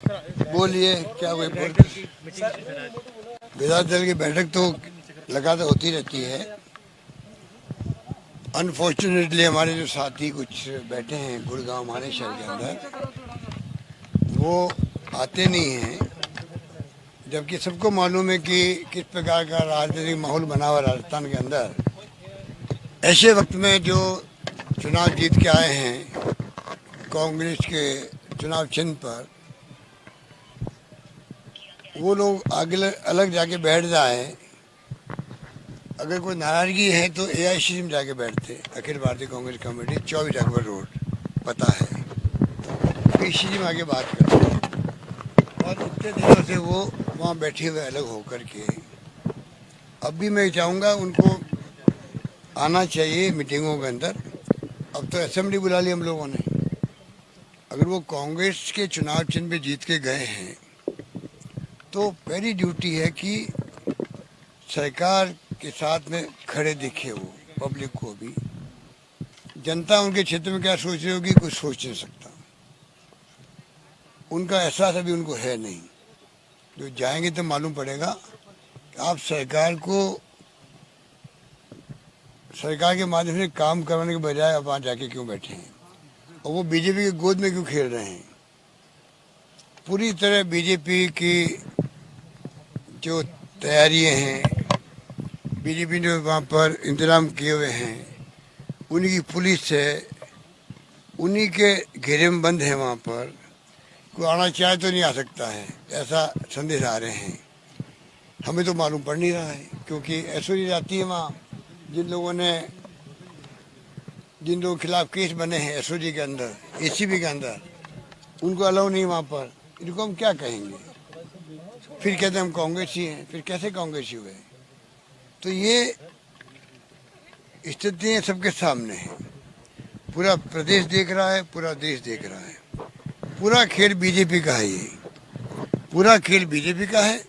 बोलिए क्या हुए बोल। विधायक दल की बैठक तो लगातार होती रहती है। अनफॉर्चुनेटली हमारे जो साथी कुछ बैठे हैं गुड़गांव हमारे शहर के अंदर, वो आते नहीं हैं, जबकि सबको मालूम है कि किस प्रकार का राजनीतिक माहौल बना हुआ राजस्थान के अंदर। ऐसे वक्त में जो चुनाव जीत के आए हैं कांग्रेस के चुनाव चिन्ह पर, वो लोग आगे अलग जाके बैठ जाए। अगर कोई नाराजगी है तो एआईसीसी में जाके बैठते, अखिल भारतीय कांग्रेस कमेटी 24 अकबर रोड पता है, पीसीसी में आके बात करते हैं। और इतने दिनों से वो वहाँ बैठे हुए अलग होकर के, अब भी मैं चाहूँगा उनको आना चाहिए मीटिंगों के अंदर। अब तो असेंबली बुला ली हम लोगों ने। अगर वो कांग्रेस के चुनाव चिन्ह पे जीत के गए हैं तो पहली ड्यूटी है कि सरकार के साथ में खड़े दिखे वो पब्लिक को भी। जनता उनके क्षेत्र में क्या सोच रही होगी कुछ सोच नहीं सकता, उनका एहसास अभी उनको है नहीं। जो जाएंगे तो मालूम पड़ेगा कि आप सरकार के माध्यम से काम करवाने के बजाय आप वहाँ जाके क्यों बैठे हैं, और वो बीजेपी की गोद में क्यों खेल रहे हैं। पूरी तरह बीजेपी की जो तैयारियां हैं, बीजेपी ने वहाँ पर इंतजाम किए हुए हैं, उन्हीं की पुलिस है, उन्हीं के घेरे में बंद है। वहाँ पर कोई आना चाहे तो नहीं आ सकता है, ऐसा संदेश आ रहे हैं। हमें तो मालूम पड़ नहीं रहा है, क्योंकि एसओजी जाती है वहाँ। जिन लोगों के खिलाफ केस बने हैं एसओजी के अंदर, एसीबी के अंदर, उनको अलाउ नहीं वहाँ पर। इनको हम क्या कहेंगे? फिर कहते हैं हम कांग्रेसी हैं, फिर कैसे कांग्रेसी हुए? तो ये स्थितियाँ सबके सामने हैं। पूरा प्रदेश देख रहा है, पूरा देश देख रहा है। पूरा खेल बीजेपी का है, ये पूरा खेल बीजेपी का है।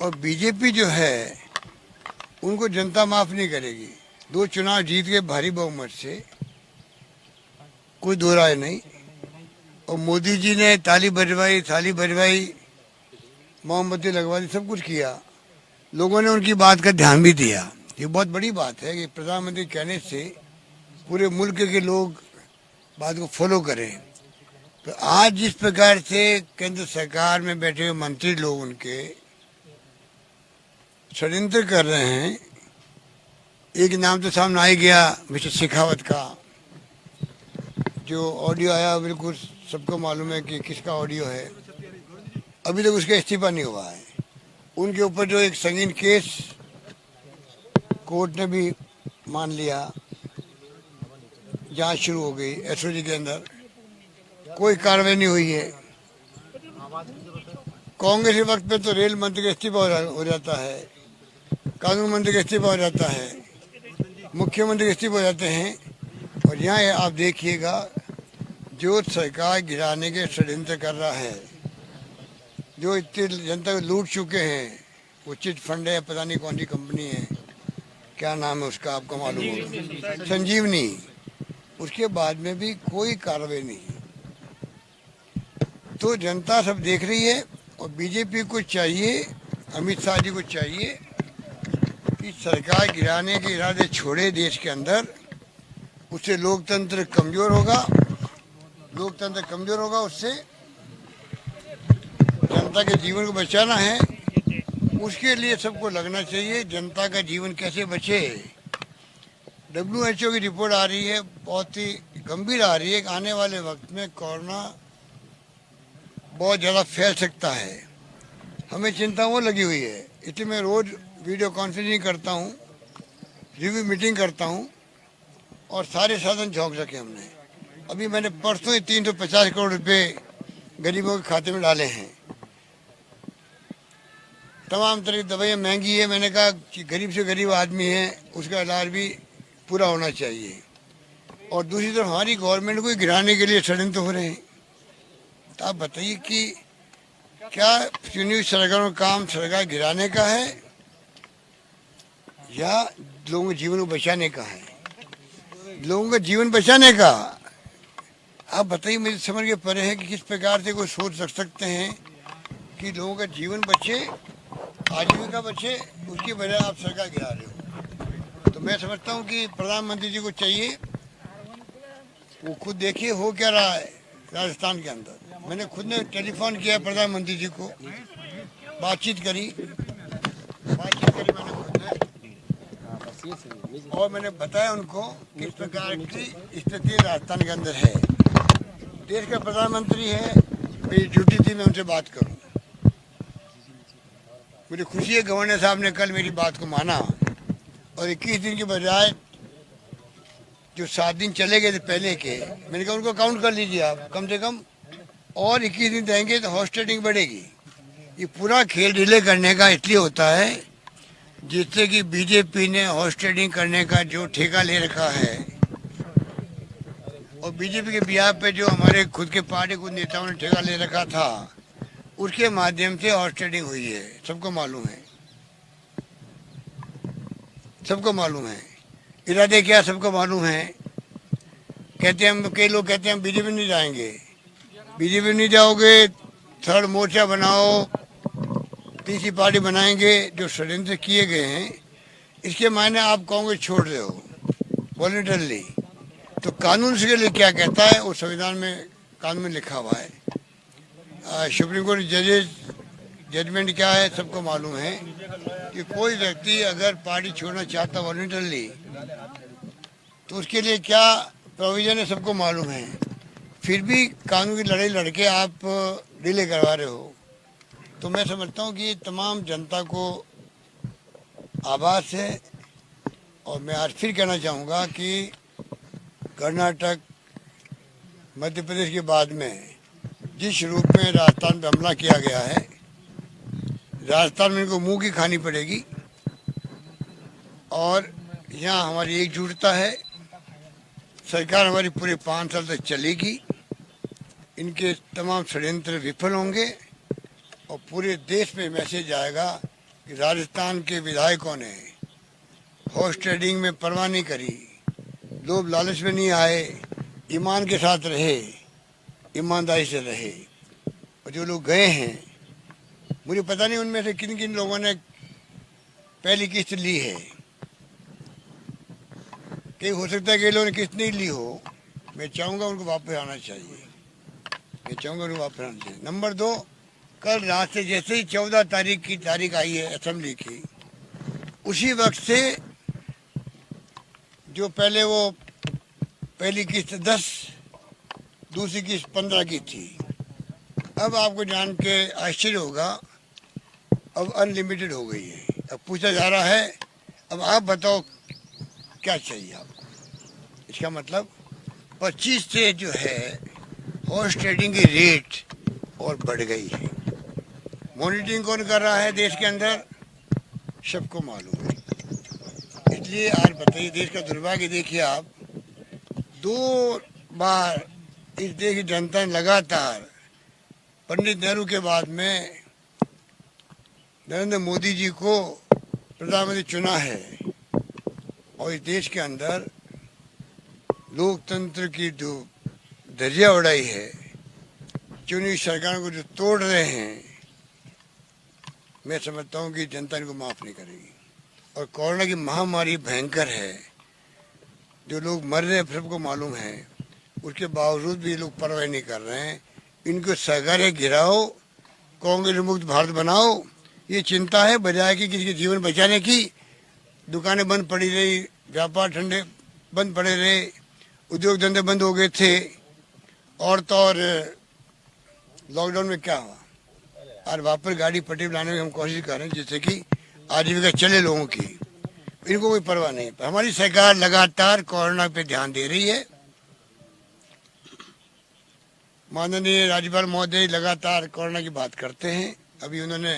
और बीजेपी जो है उनको जनता माफ नहीं करेगी। 2 चुनाव जीत के भारी बहुमत से, कोई दो राय नहीं। और मोदी जी ने थाली बजवाई, मोमबत्ती लगवा दी, सब कुछ किया। लोगों ने उनकी बात का ध्यान भी दिया। ये बहुत बड़ी बात है कि प्रधानमंत्री कहने से पूरे मुल्क के लोग बात को फॉलो करें। तो आज जिस प्रकार से केंद्र सरकार में बैठे हुए मंत्री लोग उनके षड्यंत्र कर रहे हैं, एक नाम तो सामने आ ही गया मिस्टर शेखावत का। जो ऑडियो आया बिल्कुल सबको मालूम है कि किसका ऑडियो है। अभी तक उसका इस्तीफा नहीं हुआ है। उनके ऊपर जो एक संगीन केस कोर्ट ने भी मान लिया, जांच शुरू हो गई एसओजी के अंदर, कोई कार्रवाई नहीं हुई है। कांग्रेस के वक्त पे तो रेल मंत्री का इस्तीफा हो जाता है, कानून मंत्री का इस्तीफा हो जाता है, मुख्यमंत्री का इस्तीफा हो जाते हैं। और यहाँ आप देखिएगा, जो सरकार गिराने के षड्यंत्र कर रहा है, जो इतनी जनता को लूट चुके हैं, वो चिट फंड है, पता नहीं कौन सी कंपनी है, क्या नाम है उसका आपको मालूम होगा, संजीवनी। उसके बाद में भी कोई कार्रवाई नहीं। तो जनता सब देख रही है। और बीजेपी को चाहिए, अमित शाह जी को चाहिए कि सरकार गिराने के इरादे छोड़े देश के अंदर। उससे लोकतंत्र कमजोर होगा। उससे जनता के जीवन को बचाना है, उसके लिए सबको लगना चाहिए। जनता का जीवन कैसे बचे? WHO की रिपोर्ट आ रही है, बहुत ही गंभीर आ रही है कि आने वाले वक्त में कोरोना बहुत ज़्यादा फैल सकता है। हमें चिंता वो लगी हुई है, इसलिए मैं रोज़ वीडियो कॉन्फ्रेंसिंग करता हूँ, रिव्यू मीटिंग करता हूँ, और सारे साधन झोंक रखे हमने। अभी मैंने परसों ही 350 करोड़ रुपए गरीबों के खाते में डाले हैं। तमाम तरह की दवाइयाँ महंगी है, मैंने कहा कि गरीब से गरीब आदमी है, उसका इलाज भी पूरा होना चाहिए। और दूसरी तरफ हमारी गवर्नमेंट को गिराने के लिए षड्यंत्र हो रहे हैं। तो आप बताइए कि क्या चुनी हुई सरकारों का काम सरकार गिराने का है या लोगों के जीवन को बचाने का है? लोगों का जीवन बचाने का। आप बताइए, मेरी समझ के परे है कि किस प्रकार से कोई सोच रख सकते हैं कि लोगों का जीवन बचे, आजीविका बचे, उसकी वजह आप सरकार गिरा रहे हो। तो मैं समझता हूँ कि प्रधानमंत्री जी को चाहिए वो खुद देखिए हो क्या रहा है राजस्थान के अंदर। मैंने खुद ने टेलीफोन किया प्रधानमंत्री जी को, बातचीत करी मैंने खुद ने, और मैंने बताया उनको किस प्रकार की स्थिति राजस्थान के अंदर है। देश का प्रधानमंत्री है, मेरी ड्यूटी थी मैं उनसे बात करूं। मुझे खुशी है गवर्नर साहब ने कल मेरी बात को माना और 21 दिन के बजाय जो 7 दिन चले गए थे पहले के, मैंने कहा उनको काउंट कर लीजिए आप कम से कम, और 21 दिन देंगे तो हॉर्स ट्रेडिंग बढ़ेगी। ये पूरा खेल डिले करने का इसलिए होता है जिससे कि बीजेपी ने हॉर्स ट्रेडिंग करने का जो ठेका ले रखा है और बीजेपी के बिहार पे जो हमारे खुद के पार्टी कुछ नेताओं ने ठेका ले रखा था, उसके माध्यम से हॉर्स ट्रेडिंग हुई है। सबको मालूम है, सबको मालूम है इरादे क्या, सबको मालूम है। कहते हैं हम, कई लोग कहते हैं हम बीजेपी नहीं जाएंगे। बीजेपी नहीं जाओगे, थर्ड मोर्चा बनाओ, तीसरी पार्टी बनाएंगे, जो षड्यंत्र किए गए हैं इसके मायने आप कांग्रेस छोड़ रहे हो वॉलंटरली। तो कानून इसके लिए क्या कहता है, वो संविधान में कानून में लिखा हुआ है। सुप्रीम कोर्ट जजेस जजमेंट क्या है सबको मालूम है कि कोई व्यक्ति अगर पार्टी छोड़ना चाहता वॉलंटरली तो उसके लिए क्या प्रोविजन है सबको मालूम है। फिर भी कानून की लड़ाई लड़के आप डिले करवा रहे हो। तो मैं समझता हूँ कि तमाम जनता को आभास है। और मैं आज फिर कहना चाहूँगा कि कर्नाटक मध्य प्रदेश के बाद में जिस रूप में राजस्थान पर हमला किया गया है, राजस्थान में इनको मुंह की खानी पड़ेगी। और यहाँ हमारी एकजुटता है, सरकार हमारी पूरे 5 साल तक चलेगी, इनके तमाम षड्यंत्र विफल होंगे और पूरे देश में मैसेज आएगा कि राजस्थान के विधायकों ने हॉर्स ट्रेडिंग में परवाह नहीं करी, लोभ लालच में नहीं आए, ईमान के साथ रहे, ईमानदारी से रहे। और जो लोग गए हैं, मुझे पता नहीं उनमें से किन किन लोगों ने पहली किस्त ली है, कहीं हो सकता है कि लोगों ने किस्त नहीं ली हो। मैं चाहूँगा उनको वापस आना चाहिए, मैं चाहूँगा उनको वापस आना चाहिए। नंबर 2, कल रात से जैसे ही 14 तारीख की तारीख आई है असेंबली की, उसी वक्त से जो पहले वो पहली किस्त 10, दूसरी किस्त 15 की थी, अब आपको जान के आश्चर्य होगा अब अनलिमिटेड हो गई है। अब पूछा जा रहा है अब आप बताओ क्या चाहिए आपको। इसका मतलब 25 से जो है हॉर्स ट्रेडिंग की रेट और बढ़ गई है। मॉनिटरिंग कौन कर रहा है देश के अंदर, सबको मालूम है। इसलिए आज बताइए, देश का दुर्भाग्य देखिए आप, 2 बार इस देश की जनता ने लगातार पंडित नेहरू के बाद में नरेंद्र मोदी जी को प्रधानमंत्री चुना है। और इस देश के अंदर लोकतंत्र की जो धज्जियां उड़ाई है, चुनी सरकारों को जो तोड़ रहे हैं, मैं समझता हूँ कि जनता इनको माफ़ नहीं करेगी। और कोरोना की महामारी भयंकर है, जो लोग मर रहे हैं सबको मालूम है, उसके बावजूद भी लोग परवाह नहीं कर रहे हैं। इनको सरकारें गिराओ, कांग्रेस मुक्त भारत बनाओ, ये चिंता है, बजाय कि किसी के जीवन बचाने की। दुकानें बंद पड़ी रही, व्यापार ठंडे बंद पड़े रहे, उद्योग धंधे बंद हो गए थे। और तो और लॉकडाउन में क्या हुआ, आज वापस गाड़ी पट्टी लाने में हम कोशिश कर रहे हैं जिससे कि आजीविका चले लोगों की। इनको कोई परवाह नहीं। हमारी सरकार लगातार कोरोना पे ध्यान दे रही है। माननीय राज्यपाल महोदय लगातार कोरोना की बात करते हैं। अभी उन्होंने,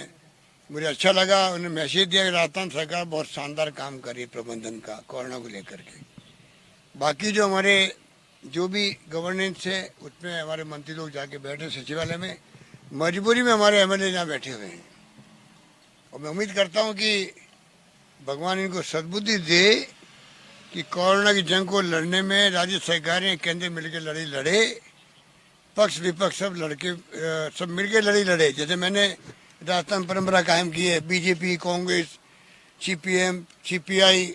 मुझे अच्छा लगा, उन्होंने मैसेज दिया कि राजस्थान सरकार बहुत शानदार काम कर रही है प्रबंधन का कोरोना को लेकर के। बाकी जो हमारे जो भी गवर्नेंस है उसमें हमारे मंत्री लोग जाके बैठे सचिवालय में, मजबूरी में हमारे एमएलए यहाँ बैठे हुए हैं। और मैं उम्मीद करता हूँ कि भगवान इनको सद्बुद्धि दे कि कोरोना की जंग को लड़ने में राज्य सरकारें केंद्र मिलकर लड़े पक्ष विपक्ष सब लड़के सब मिलके लड़े। जैसे मैंने राजस्थान परंपरा कायम की है, बीजेपी, कांग्रेस, सीपीएम, सीपीआई,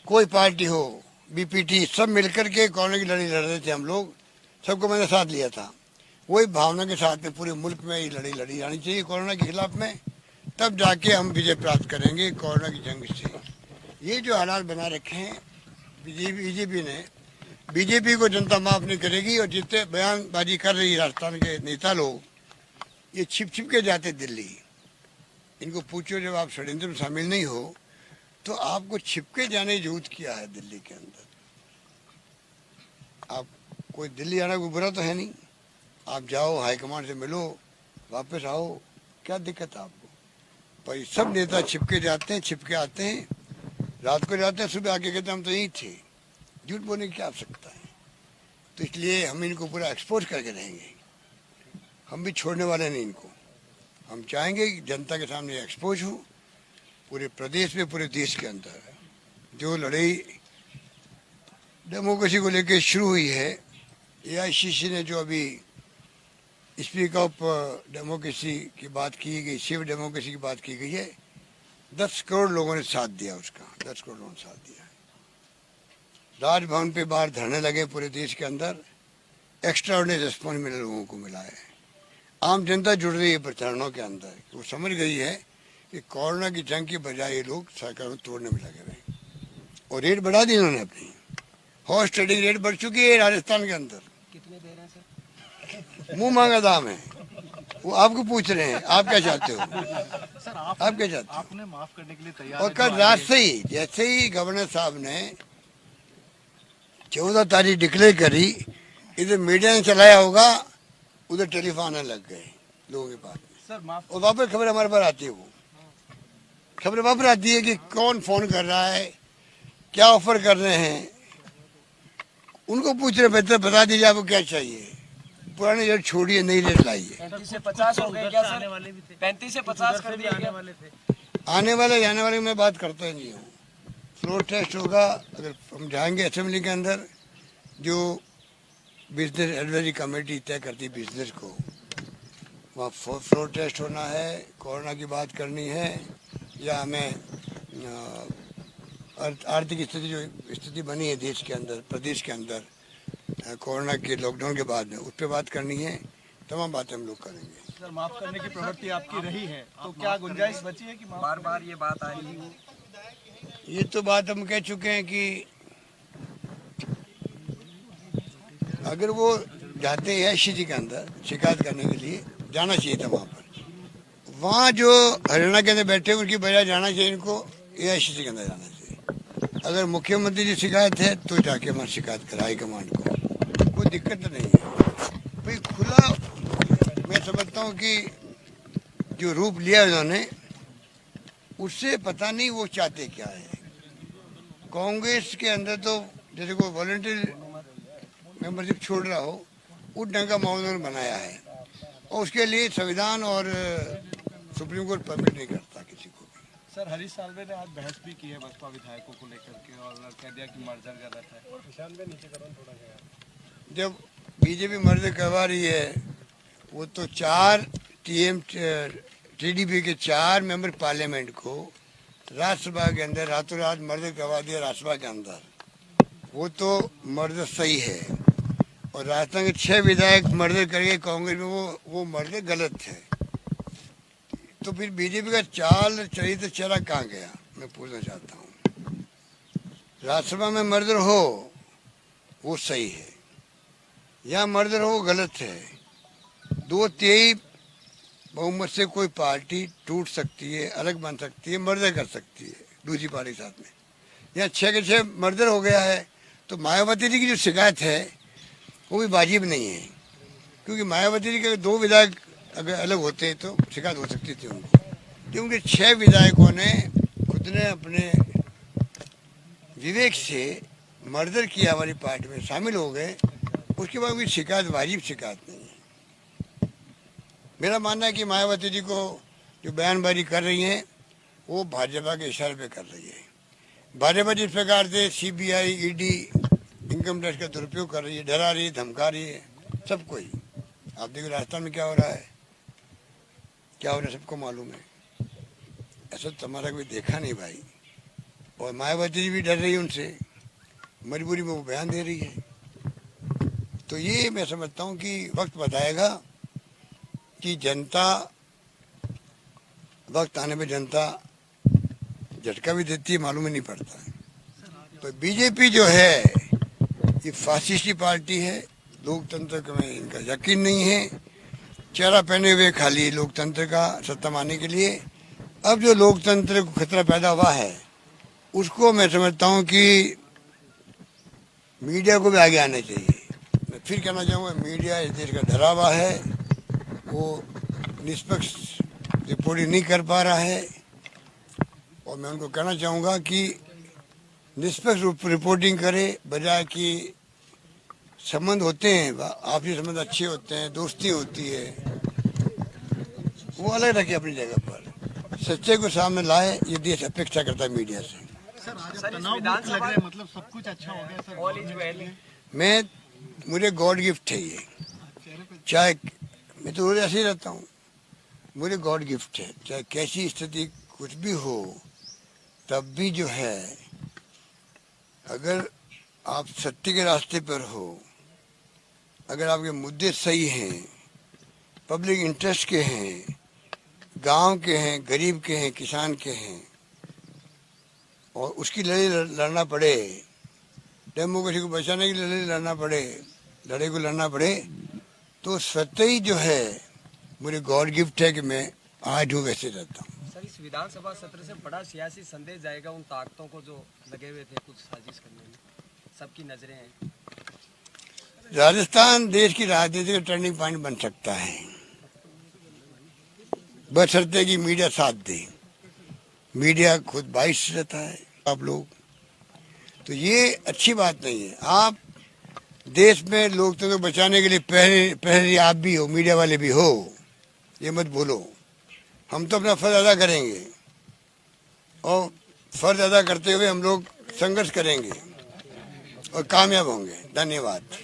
कोई पार्टी हो, बीपीटी, सब मिलकर के कोरोना की लड़ाई लड़ रहे थे हम लोग, सबको मैंने साथ लिया था। वही भावना के साथ में पूरे मुल्क में ये लड़ी लड़ी जानी चाहिए कोरोना के खिलाफ में, तब जाके हम विजय प्राप्त करेंगे कोरोना की जंग से। ये जो हालात बना रखे हैं बीजेपी ने, बीजेपी को जनता माफ नहीं करेगी। और जितने बयानबाजी कर रही राजस्थान के नेता लोग, ये छिप छिप के जाते दिल्ली। इनको पूछो जब आप षड्यंत्र में शामिल नहीं हो तो आपको छिपके जाने की जरूरत क्या है दिल्ली के अंदर? आप कोई दिल्ली आना कोई बुरा तो है नहीं, आप जाओ हाईकमांड से मिलो, वापस आओ, क्या दिक्कत है आपको? पर सब नेता छिपके जाते हैं, छिपके आते हैं, रात को जाते हैं, सुबह आके कहते हैं हम तो यहीं थे। झूठ बोलने की क्या आवश्यकता है? तो इसलिए हम इनको पूरा एक्सपोज करके रहेंगे, हम भी छोड़ने वाले नहीं इनको। हम चाहेंगे कि जनता के सामने एक्सपोज हो, पूरे प्रदेश में, पूरे देश के अंदर जो लड़ाई डेमोक्रेसी को लेकर शुरू हुई है, एआईसीसी ने जो अभी स्पीक ऑफ डेमोक्रेसी की बात की गई, सिविल डेमोक्रेसी की बात की गई है, 10 करोड़ लोगों ने साथ दिया उसका, 10 करोड़ लोगों ने साथ दिया। राजभवन पे बाहर धरने लगे पूरे देश के अंदर, एक्स्ट्रा ऑर्डिनरी रिस्पॉन्स मिले लोगों को मिला है। आम जनता जुड़ रही है प्रचारणों के अंदर, वो समझ गई है कि कोरोना की जंग की बजाय ये लोग सरकार को तोड़ने में लगे हुए। और रेट बढ़ा दी इन्होंने अपनी, हॉर्स ट्रेडिंग रेट बढ़ चुकी है राजस्थान के अंदर। कितने दे रहे हैं सर? मुंह मांगा दाम है, वो आपको पूछ रहे हैं आप क्या चाहते हो? सर आप क्या चाहते हो? आपने माफ करने के लिए तैयार और कल रात से ही जैसे ही गवर्नर साहब ने 14 तारीख डिक्लेयर करी, इधर मीडिया ने चलाया होगा, उधर टेलीफोन आने लग गए लोगों के पास में। सर माफ, और वापस खबर हमारे पास आती है, वो खबर वापस आती है कि कौन फोन कर रहा है, क्या ऑफर कर रहे हैं, उनको पूछ रहे बेहतर बता दीजिए आपको क्या चाहिए, पुराने रेट छोड़िए, नई रेट लाइए। 35 से 50 हो गए क्या सर? 35 से 50 कर दिए क्या? आने वाले जाने वाले मैं बात करता ही नहीं हूँ। फ्लोर टेस्ट होगा, अगर हम जाएंगे असेंबली के अंदर, जो बिजनेस एडवाइजरी कमेटी तय करती है बिजनेस को, वहाँ फ्लोर टेस्ट होना है, कोरोना की बात करनी है, या हमें आर्थिक स्थिति जो स्थिति बनी है देश के अंदर, प्रदेश के अंदर कोरोना के लॉकडाउन के बाद में, उस पर बात करनी है। तमाम बातें हम लोग करेंगे। सर माफ करने की प्रवृत्ति आपकी रही है, तो क्या गुंजाइश बची है कि बार बार ये बात आएगी? ये तो बात हम कह चुके हैं कि अगर वो जाते हैं एआईसीसी के अंदर शिकायत करने के लिए, जाना चाहिए था वहाँ पर। वहाँ जो हरियाणा के अंदर बैठे उनकी बजाय जाना चाहिए इनको एआईसीसी के अंदर जाना चाहिए। अगर मुख्यमंत्री जी शिकायत है तो जाके हमारी शिकायत कराए हाईकमांड को, कोई दिक्कत नहीं है। भाई खुला, मैं समझता हूँ कि जो रूप लिया उन्होंने, उससे पता नहीं वो चाहते क्या है। कांग्रेस के अंदर तो जैसे कोई वॉलंटियर मेंबरशिप छोड़ रहा हो, उस ढंग का माहौल उन्होंने बनाया है, और उसके लिए संविधान और सुप्रीम कोर्ट परमिट नहीं करता किसी को भी। सर हरीश साल्वे ने आज बहस भी की है बसपा विधायकों को लेकर के, और कह दिया कि मर्जर गलत है। जब बीजेपी मर्जर करवा रही है, वो तो 4 टीडीपी के 4 मेंबर पार्लियामेंट को राज्यसभा के अंदर रातों रात मर्जर करवा दिया राज्यसभा के अंदर, वो तो मर्जर सही है। और राजस्थान के 6 विधायक मर्डर करके कांग्रेस में, वो मर्डर गलत है। तो फिर बीजेपी का चाल चरित्र चला कहाँ गया, मैं पूछना चाहता हूँ। राज्यसभा में मर्डर हो वो सही है, या मर्डर हो वो गलत है। 2/3 बहुमत से कोई पार्टी टूट सकती है, अलग बन सकती है, मर्डर कर सकती है दूसरी पार्टी के साथ में। यहाँ 6 के 6 मर्डर हो गया है, तो मायावती जी की जो शिकायत है वो भी वाजिब नहीं है, क्योंकि मायावती जी के 2 विधायक अगर अलग होते तो शिकायत हो सकती थी उनको, क्योंकि 6 विधायकों ने खुद ने अपने विवेक से मर्डर किया, हमारी पार्टी में शामिल हो गए, उसके बाद कोई शिकायत वाजिब शिकायत नहीं है। मेरा मानना है कि मायावती जी को जो बयानबाजी कर रही हैं वो भाजपा के इशारे पे कर रही है। भाजपा जिस प्रकार से सीबीआई, ईडी, इनकम टैक्स का दुरुपयोग कर रही है, डरा रही है, धमका रही है सबको ही, आप देखो राजस्थान में क्या हो रहा है, क्या हो रहा है सबको मालूम है। ऐसा तो हमारा कोई देखा नहीं भाई। और मायावती जी भी डर रही है उनसे, मजबूरी में वो बयान दे रही है। तो ये मैं समझता हूँ कि वक्त बताएगा कि जनता, वक्त आने पे जनता झटका भी देती है, मालूम ही नहीं पड़ता। तो बीजेपी जो है ये फासिस्टी पार्टी है, लोकतंत्र में इनका यकीन नहीं है, चेहरा पहने हुए खाली लोकतंत्र का सत्ता मारने के लिए। अब जो लोकतंत्र को खतरा पैदा हुआ है उसको मैं समझता हूँ कि मीडिया को भी आगे आना चाहिए। मैं फिर कहना चाहूँगा, मीडिया इस देश का धरा हुआ है, वो निष्पक्ष रिपोर्टिंग नहीं कर पा रहा है। और मैं उनको कहना चाहूँगा कि निष्पक्ष रिपोर्टिंग करे, बजाय कि संबंध होते हैं, आपसी संबंध अच्छे होते हैं, दोस्ती होती है, वो अलग रखे अपनी जगह पर, सच्चे को सामने लाए, ये देश अपेक्षा करता है मीडिया से। सर आज तनाव मुक्त लग रहा है, मतलब सब कुछ अच्छा हो गया सर। All is well. मैं, मुझे गॉड गिफ्ट है ये, चाहे मैं तो रोज ऐसे ही रहता हूँ, मुझे गॉड गिफ्ट है, चाहे कैसी स्थिति कुछ भी हो, तब भी जो है अगर आप सत्य के रास्ते पर हो, अगर आपके मुद्दे सही हैं, पब्लिक इंटरेस्ट के हैं, गांव के हैं, गरीब के हैं, किसान के हैं, और उसकी लड़ाई लड़ना पड़े, डेमोक्रेसी को बचाने की लड़ाई लड़ना पड़े, लड़ाई को लड़ना पड़े, तो सत्य ही जो है मुझे गॉड गिफ्ट है कि मैं आज हूँ वैसे रहता हूँ। सर इस विधानसभा सत्र से बड़ा सियासी संदेश जाएगा उन ताकतों को जो लगे हुए थे कुछ साजिश करने में, सबकी नजरें हैं। राजस्थान देश की राजनीति का टर्निंग पॉइंट बन सकता है, बशर्ते कि मीडिया साथ दे। मीडिया खुद बाइस रहता है आप लोग, तो ये अच्छी बात नहीं है। आप देश में लोकतंत्र को बचाने के लिए पहले आप भी हो, मीडिया वाले भी हो, ये मत बोलो। हम तो अपना फर्ज अदा करेंगे और फर्ज अदा करते हुए हम लोग संघर्ष करेंगे और कामयाब होंगे। धन्यवाद।